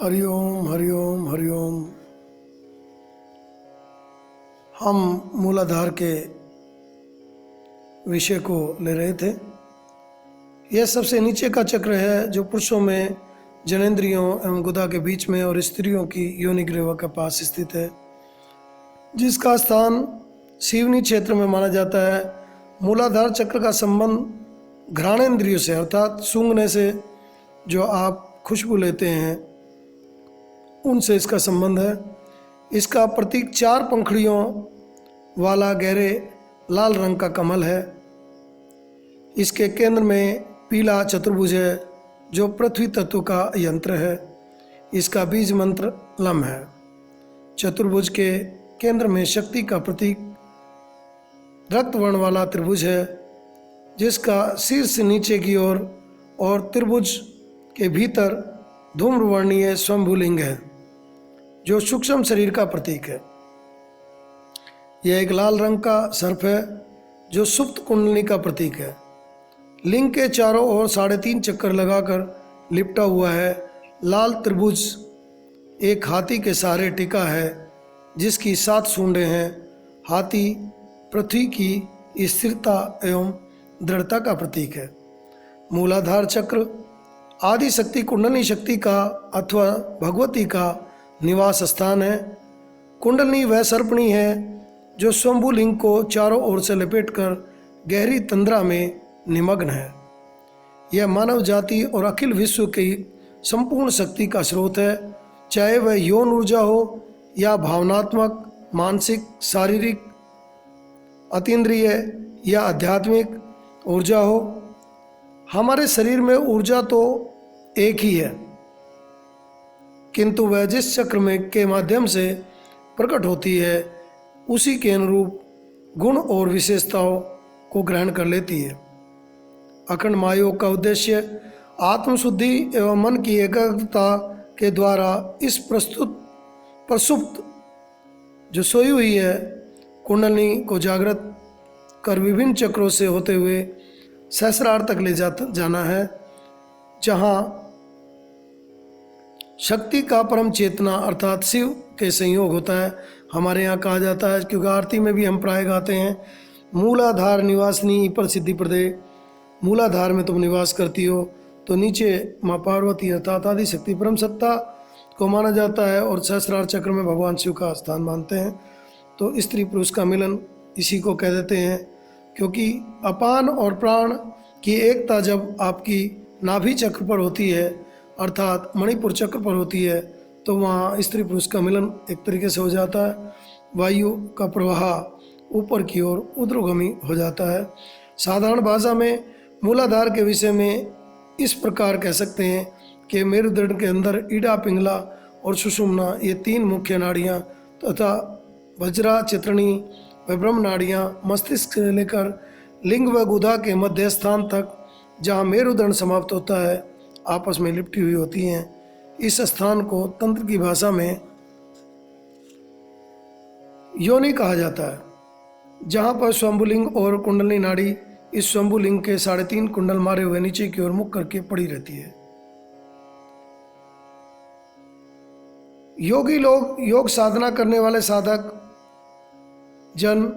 हरिओम हरिओम हरिओम। हम मूलाधार के विषय को ले रहे थे। यह सबसे नीचे का चक्र है जो पुरुषों में जनेंद्रियों एवं गुदा के बीच में और स्त्रियों की योनिग्रीवा के पास स्थित है, जिसका स्थान शिवनी क्षेत्र में माना जाता है। मूलाधार चक्र का संबंध घ्राणेंद्रियों से अर्थात सूंघने से जो आप खुशबू लेते हैं उनसे इसका संबंध है। इसका प्रतीक 4 पंखुड़ियों वाला गहरे लाल रंग का कमल है। इसके केंद्र में पीला चतुर्भुज है जो पृथ्वी तत्व का यंत्र है। इसका बीज मंत्र लम है। चतुर्भुज के केंद्र में शक्ति का प्रतीक रक्त वर्ण वाला त्रिभुज है, जिसका शीर्ष नीचे की ओर और त्रिभुज के भीतर धूम्रवर्णीय स्वयंभूलिंग है जो सूक्ष्म शरीर का प्रतीक है। यह एक लाल रंग का सर्प है जो सुप्त कुंडली का प्रतीक है। लिंग के चारों ओर 3.5 चक्कर लगाकर लिपटा हुआ है। लाल त्रिभुज एक हाथी के सहारे टिका है जिसकी 7 सूंडें हैं। हाथी पृथ्वी की स्थिरता एवं दृढ़ता का प्रतीक है। मूलाधार चक्र आदि शक्ति कुंडली शक्ति का अथवा भगवती का निवास स्थान है। कुंडली वह सर्पणी है जो स्वयंभू लिंग को चारों ओर से लपेटकर गहरी तंद्रा में निमग्न है। यह मानव जाति और अखिल विश्व की संपूर्ण शक्ति का स्रोत है, चाहे वह यौन ऊर्जा हो या भावनात्मक, मानसिक, शारीरिक, अतीन्द्रिय या आध्यात्मिक ऊर्जा हो। हमारे शरीर में ऊर्जा तो एक ही है, किंतु वह जिस चक्र में के माध्यम से प्रकट होती है उसी के अनुरूप गुण और विशेषताओं को ग्रहण कर लेती है। अखंड महायोग का उद्देश्य आत्मशुद्धि एवं मन की एकाग्रता के द्वारा इस प्रसुप्त जो सोई हुई है कुंडली को जागृत कर विभिन्न चक्रों से होते हुए सहस्रार तक ले जाना है, जहाँ शक्ति का परम चेतना अर्थात शिव के संयोग होता है। हमारे यहाँ कहा जाता है, क्योंकि आरती में भी हम प्राय गाते हैं, मूलाधार निवासनी पर सिद्धि प्रदे। मूलाधार में तुम निवास करती हो तो नीचे माँ पार्वती अर्थात आदि शक्ति परम सत्ता को माना जाता है और सहस्रार चक्र में भगवान शिव का स्थान मानते हैं। तो स्त्री पुरुष का मिलन इसी को कह देते हैं, क्योंकि अपान और प्राण की एकता जब आपकी नाभि चक्र पर होती है अर्थात मणिपुर चक्र पर होती है तो वहाँ स्त्री पुरुष का मिलन एक तरीके से हो जाता है। वायु का प्रवाह ऊपर की ओर ऊर्ध्वगामी हो जाता है। साधारण भाषा में मूलाधार के विषय में इस प्रकार कह सकते हैं कि मेरुदंड के अंदर ईडा, पिंगला और सुषुम्ना ये 3 मुख्य नाड़ियाँ तथा वज्रा, चित्रणी व ब्रह्म नाड़ियाँ मस्तिष्क से लेकर लिंग व गुदा के मध्य स्थान तक जहाँ मेरुदंड समाप्त होता है आपस में लिपटी हुई होती हैं। इस स्थान को तंत्र की भाषा में योनि कहा जाता है, जहाँ पर स्वयंभुलिंग और कुंडली नाड़ी इस स्वयंभुलिंग के 3.5 कुंडल मारे हुए नीचे की ओर मुख करके पड़ी रहती है। योगी लोग, योग साधना करने वाले साधक जन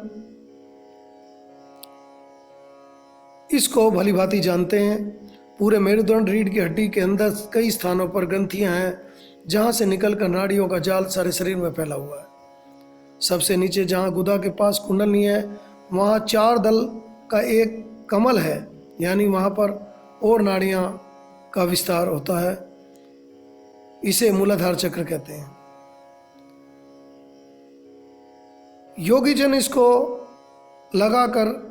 इसको भली भांति जानते हैं। पूरे मेरुदंड रीढ़ की हड्डी के अंदर कई स्थानों पर ग्रंथियां हैं जहां से निकलकर नाड़ियों का जाल सारे शरीर में फैला हुआ है। सबसे नीचे जहां गुदा के पास कुंडली है वहां 4 दल का एक कमल है, यानी वहां पर और नाड़ियां का विस्तार होता है। इसे मूलाधार चक्र कहते हैं। योगी जन इसको लगाकर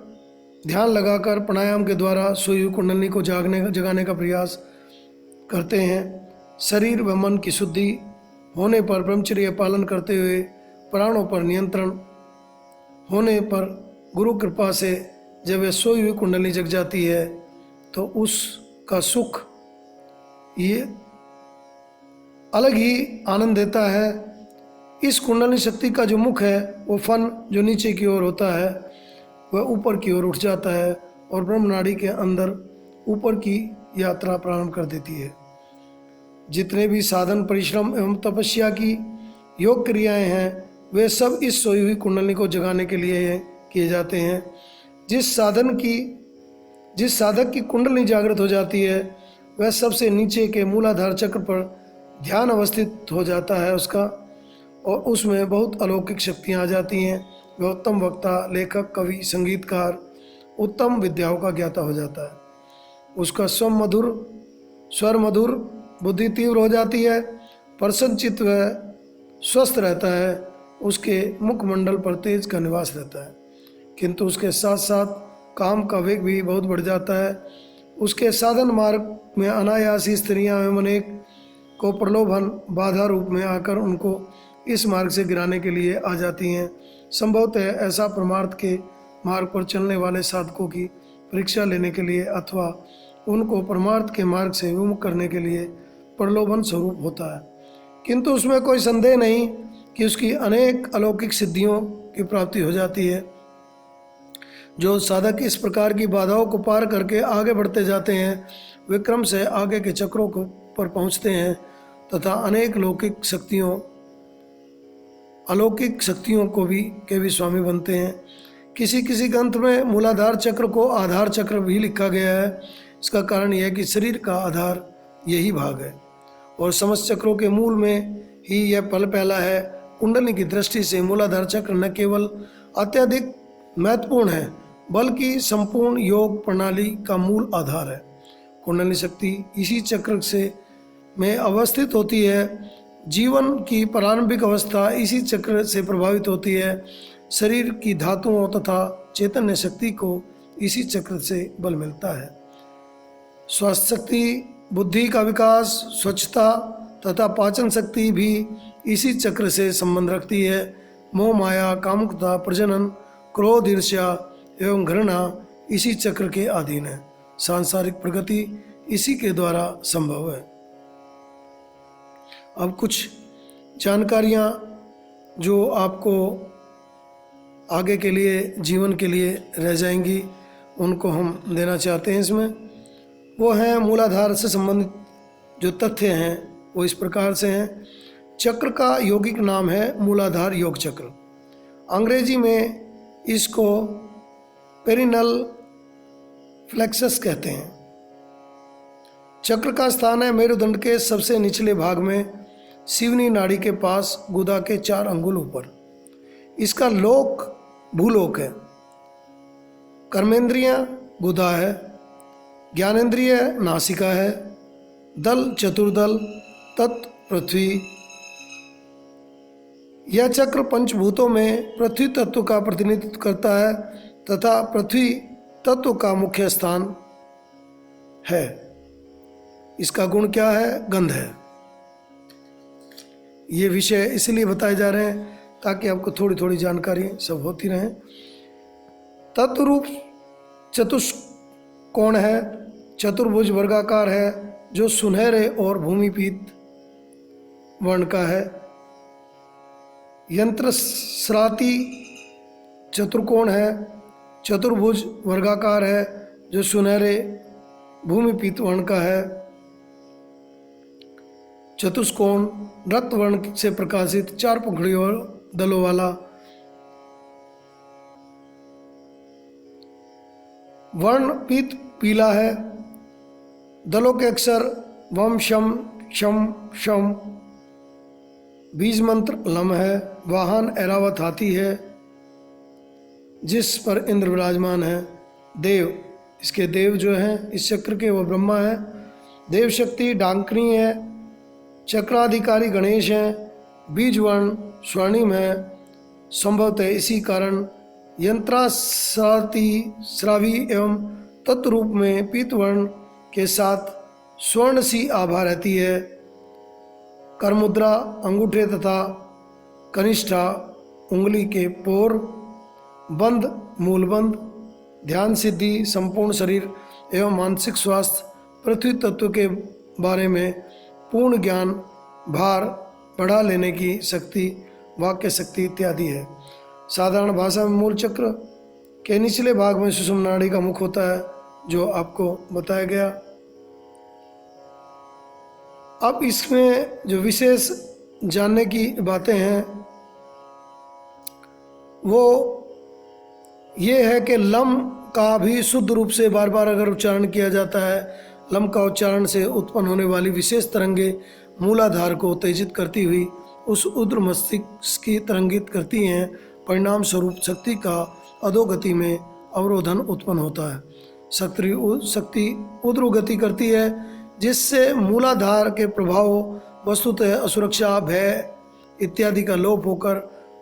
ध्यान लगाकर प्राणायाम के द्वारा सोई हुई कुंडली को जगाने का प्रयास करते हैं। शरीर व मन की शुद्धि होने पर ब्रह्मचर्य पालन करते हुए प्राणों पर नियंत्रण होने पर गुरु कृपा से जब यह सोई हुई कुंडली जग जाती है तो उसका सुख ये अलग ही आनंद देता है। इस कुंडली शक्ति का जो मुख है वो फन जो नीचे की ओर होता है वह ऊपर की ओर उठ जाता है और ब्रह्म नाड़ी के अंदर ऊपर की यात्रा प्रारंभ कर देती है। जितने भी साधन, परिश्रम एवं तपस्या की योग क्रियाएं हैं, वे सब इस सोई हुई कुंडली को जगाने के लिए किए जाते हैं। जिस साधक की कुंडली जागृत हो जाती है, वह सबसे नीचे के मूलाधार चक्र पर ध्यान अवस्थित हो जाता है उसका, और उसमें बहुत अलौकिक शक्तियाँ आ जाती हैं। वह उत्तम वक्ता, लेखक, कवि, संगीतकार, उत्तम विद्याओं का ज्ञाता हो जाता है। उसका स्वर मधुर, बुद्धि तीव्र हो जाती है, प्रसन्न चित्त वह स्वस्थ रहता है, उसके मुखमंडल पर तेज का निवास रहता है। किंतु उसके साथ साथ काम का वेग भी बहुत बढ़ जाता है। उसके साधन मार्ग में अनायासी स्त्रियां एवं अनेक को प्रलोभन बाधा रूप में आकर उनको इस मार्ग से गिराने के लिए आ जाती हैं। संभवतः ऐसा परमार्थ के मार्ग पर चलने वाले साधकों की परीक्षा लेने के लिए अथवा उनको परमार्थ के मार्ग से विमुख करने के लिए प्रलोभन स्वरूप होता है। किंतु उसमें कोई संदेह नहीं कि उसकी अनेक अलौकिक सिद्धियों की प्राप्ति हो जाती है। जो साधक इस प्रकार की बाधाओं को पार करके आगे बढ़ते जाते हैं, वे क्रम से आगे के चक्रों पर पहुंचते हैं तथा अनेक अलौकिक शक्तियों के भी स्वामी बनते हैं। किसी ग्रंथ में मूलाधार चक्र को आधार चक्र भी लिखा गया है। इसका कारण यह है कि शरीर का आधार यही भाग है और समस्त चक्रों के मूल में ही यह पल पहला है। कुंडली की दृष्टि से मूलाधार चक्र न केवल अत्यधिक महत्वपूर्ण है, बल्कि संपूर्ण योग प्रणाली का मूल आधार है। कुंडली शक्ति इसी चक्र में अवस्थित होती है। जीवन की प्रारंभिक अवस्था इसी चक्र से प्रभावित होती है। शरीर की धातुओं तथा चैतन्य शक्ति को इसी चक्र से बल मिलता है। स्वास्थ्य शक्ति, बुद्धि का विकास, स्वच्छता तथा पाचन शक्ति भी इसी चक्र से संबंध रखती है। मोह माया, कामुकता, प्रजनन, क्रोध, ईर्ष्या एवं घृणा इसी चक्र के अधीन है। सांसारिक प्रगति इसी के द्वारा संभव है। अब कुछ जानकारियाँ जो आपको आगे के लिए, जीवन के लिए रह जाएंगी, उनको हम देना चाहते हैं इसमें। वो हैं मूलाधार से संबंधित जो तथ्य हैं वो इस प्रकार से हैं। चक्र का यौगिक नाम है मूलाधार योग चक्र। अंग्रेजी में इसको पेरिनल फ्लेक्सस कहते हैं। चक्र का स्थान है मेरुदंड के सबसे निचले भाग में, शिवनी नाड़ी के पास, गुदा के 4 अंगुल ऊपर। इसका लोक भूलोक है। कर्मेंद्रिय गुदा है, ज्ञानेंद्रिय नासिका है, दल चतुर्दल, तत् पृथ्वी। यह चक्र पंचभूतों में पृथ्वी तत्व का प्रतिनिधित्व करता है तथा पृथ्वी तत्व का मुख्य स्थान है। इसका गुण क्या है? गंध है। ये विषय इसलिए बताए जा रहे हैं ताकि आपको थोड़ी थोड़ी जानकारी सब होती रहे। तत्वरूप चतुष्कोण है, चतुर्भुज वर्गाकार है, जो सुनहरे और भूमिपीत वर्ण का है। यंत्रस्राती चतुर्कोण है, चतुर्भुज वर्गाकार है, जो सुनहरे भूमिपीत वर्ण का है। चतुष्कोण रक्त वर्ण से प्रकाशित 4 पंखुड़ियों दलों वाला। वर्ण पीत पीला है। दलों के अक्षर वम शम शम शम। बीज मंत्र लम है। वाहन ऐरावत हाथी है जिस पर इंद्र विराजमान है। देव, इसके देव जो हैं इस चक्र के, वो ब्रह्मा है। देव शक्ति डांकनी है। चक्राधिकारी गणेश हैं। बीज वर्ण स्वर्णिम है। संभवतः इसी कारण यंत्रासाती श्रावी एवं तत्रूप में पीत वर्ण के साथ स्वर्ण सी आभा रहती है। करमुद्रा, अंगूठे तथा कनिष्ठा उंगली के पोर, बंद मूलबंद, ध्यान सिद्धि, संपूर्ण शरीर एवं मानसिक स्वास्थ्य, पृथ्वी तत्व के बारे में पूर्ण ज्ञान, भार बढ़ा लेने की शक्ति, वाक्य शक्ति इत्यादि है। साधारण भाषा में मूल चक्र के निचले भाग में सुषुम्ना नाड़ी का मुख होता है, जो आपको बताया गया। अब इसमें जो विशेष जानने की बातें हैं वो ये है कि लम का भी शुद्ध रूप से बार बार अगर उच्चारण किया जाता है, लम का उच्चारण से उत्पन्न होने वाली विशेष तरंगे मूलाधार को उत्तेजित करती हुई उस उद्र मस्तिष्क की तरंगित करती हैं। परिणाम स्वरूप शक्ति का अधोगति में अवरोधन उत्पन्न होता है। शक्ति उद्र गति करती है जिससे मूलाधार के प्रभाव वस्तुतः असुरक्षा, भय इत्यादि का लोप होकर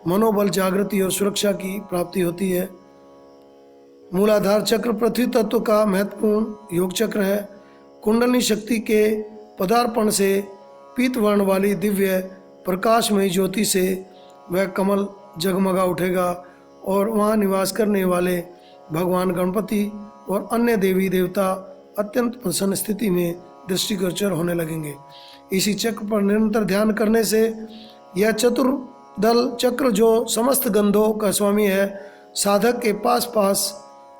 मनोबल, जागृति और सुरक्षा की प्राप्ति होती है। मूलाधार चक्र पृथ्वी तत्व का महत्वपूर्ण योग चक्र है। कुंडली शक्ति के पदार्पण से पीत वर्ण वाली दिव्य प्रकाशमयी ज्योति से वह कमल जगमगा उठेगा और वहाँ निवास करने वाले भगवान गणपति और अन्य देवी देवता अत्यंत प्रसन्न स्थिति में दृष्टिगोचर होने लगेंगे। इसी चक्र पर निरंतर ध्यान करने से यह चतुर्दल चक्र जो समस्त गंधों का स्वामी है, साधक के पास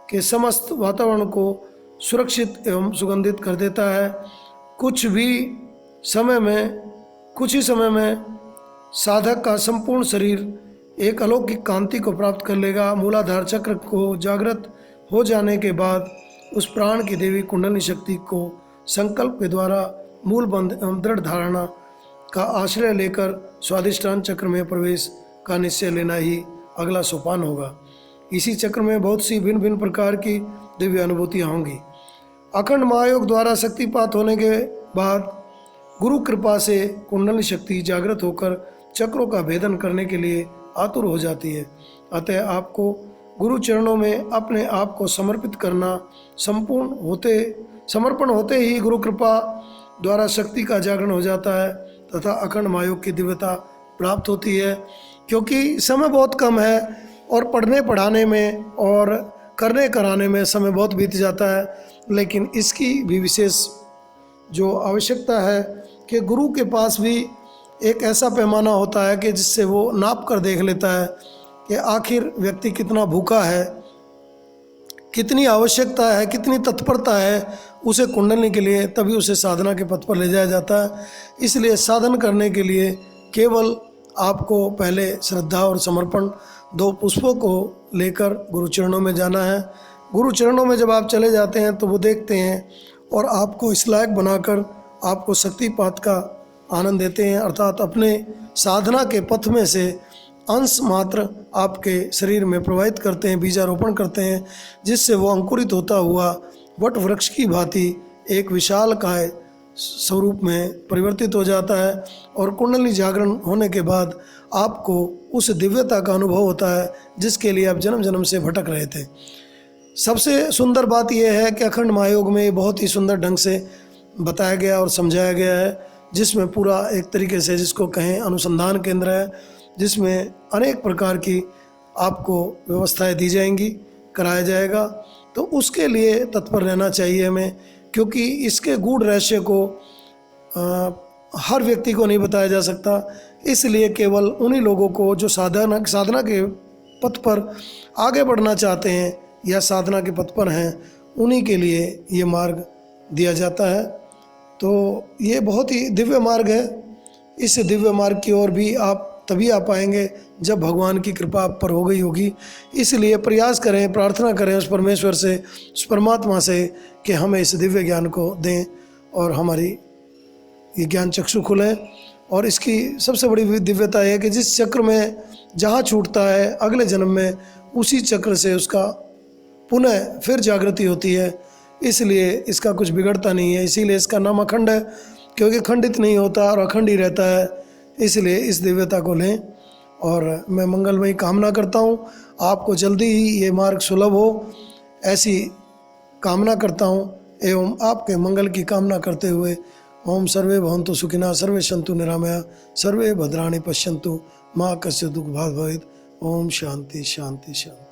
के समस्त वातावरण को सुरक्षित एवं सुगंधित कर देता है। कुछ ही समय में साधक का संपूर्ण शरीर एक अलौकिक कांति को प्राप्त कर लेगा। मूलाधार चक्र को जागृत हो जाने के बाद उस प्राण की देवी कुंडली शक्ति को संकल्प के द्वारा मूल बंध एवं दृढ़ धारणा का आश्रय लेकर स्वाधिष्ठान चक्र में प्रवेश का निश्चय लेना ही अगला सोपान होगा। इसी चक्र में बहुत सी भिन्न भिन्न प्रकार की दिव्य अनुभूतियाँ होंगी। अखंड महायोग द्वारा शक्तिपात होने के बाद गुरु कृपा से कुंडली शक्ति जागृत होकर चक्रों का भेदन करने के लिए आतुर हो जाती है। अतः आपको गुरु चरणों में अपने आप को समर्पित करना, समर्पण होते ही गुरु कृपा द्वारा शक्ति का जागरण हो जाता है तथा अखंड महायोग की दिव्यता प्राप्त होती है। क्योंकि समय बहुत कम है और पढ़ने पढ़ाने में और करने कराने में समय बहुत बीत जाता है, लेकिन इसकी भी विशेष जो आवश्यकता है कि गुरु के पास भी एक ऐसा पैमाना होता है कि जिससे वो नाप कर देख लेता है कि आखिर व्यक्ति कितना भूखा है, कितनी आवश्यकता है, कितनी तत्परता है उसे कुंडली के लिए, तभी उसे साधना के पथ पर ले जाया जाता है। इसलिए साधन करने के लिए केवल आपको पहले श्रद्धा और समर्पण, 2 पुष्पों को लेकर गुरु चरणों में जाना है। गुरु चरणों में जब आप चले जाते हैं तो वो देखते हैं और आपको इस लायक बनाकर आपको शक्तिपात का आनंद देते हैं, अर्थात अपने साधना के पथ में से अंश मात्र आपके शरीर में प्रवाहित करते हैं, बीजारोपण करते हैं, जिससे वो अंकुरित होता हुआ वट वृक्ष की भांति एक विशाल काय स्वरूप में परिवर्तित हो जाता है। और कुंडली जागरण होने के बाद आपको उस दिव्यता का अनुभव होता है जिसके लिए आप जन्म जन्म से भटक रहे थे। सबसे सुंदर बात यह है कि अखंड महायोग में बहुत ही सुंदर ढंग से बताया गया और समझाया गया है, जिसमें पूरा एक तरीके से जिसको कहें अनुसंधान केंद्र है, जिसमें अनेक प्रकार की आपको व्यवस्थाएं दी जाएंगी, कराया जाएगा। तो उसके लिए तत्पर रहना चाहिए हमें, क्योंकि इसके गूढ़ रहस्य को हर व्यक्ति को नहीं बताया जा सकता। इसलिए केवल उन्हीं लोगों को जो साधना के पथ पर आगे बढ़ना चाहते हैं या साधना के पथ पर हैं, उन्हीं के लिए ये मार्ग दिया जाता है। तो ये बहुत ही दिव्य मार्ग है। इस दिव्य मार्ग की ओर भी आप तभी आ पाएंगे जब भगवान की कृपा आप पर हो गई होगी। इसलिए प्रयास करें, प्रार्थना करें उस परमेश्वर से, उस परमात्मा से कि हमें इस दिव्य ज्ञान को दें और हमारी ये ज्ञान चक्षु खुले। और इसकी सबसे बड़ी दिव्यता है कि जिस चक्र में जहाँ छूटता है अगले जन्म में उसी चक्र से उसका पुनः फिर जागृति होती है। इसलिए इसका कुछ बिगड़ता नहीं है, इसीलिए इसका नाम अखंड है, क्योंकि खंडित नहीं होता और अखंड ही रहता है। इसलिए इस दिव्यता को लें और मैं मंगलमयी कामना करता हूँ आपको जल्दी ही ये मार्ग सुलभ हो, ऐसी कामना करता हूँ एवं आपके मंगल की कामना करते हुए ओम सर्वे भवन्तु सुखिनः, सर्वे सन्तु निरामया, सर्वे भद्राणि पश्यन्तु, मा कस्य दुःख भाग् भवेत्। ओम शांति शांति शांति।